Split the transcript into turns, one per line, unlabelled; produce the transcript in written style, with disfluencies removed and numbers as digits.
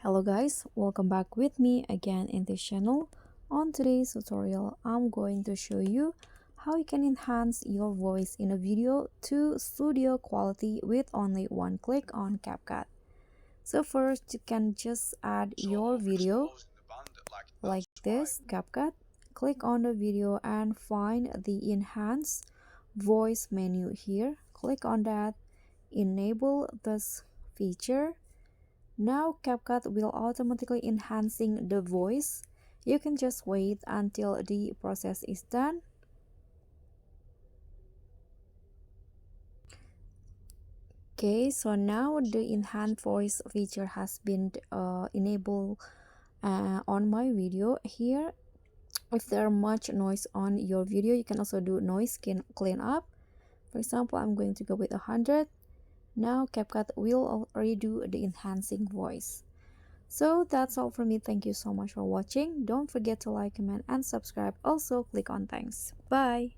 Hello guys, welcome back with me again in this channel. On today's tutorial, I'm going to show you how you can enhance your voice in a video to studio quality with only one click on CapCut. So first, you can just add your video like this, CapCut. Click on the video and find the enhance voice menu here. Click on that, enable this feature. Now CapCut will automatically enhancing the voice. You can just wait until the process is done. Okay, so now the enhanced voice feature has been enabled on my video here. If there are much noise on your video, you can also do noise clean up. For example, I'm going to go with 100. Now CapCut will redo the enhancing voice. So that's all from me. Thank you so much for watching. Don't forget to like, comment, and subscribe. Also, click on thanks. Bye.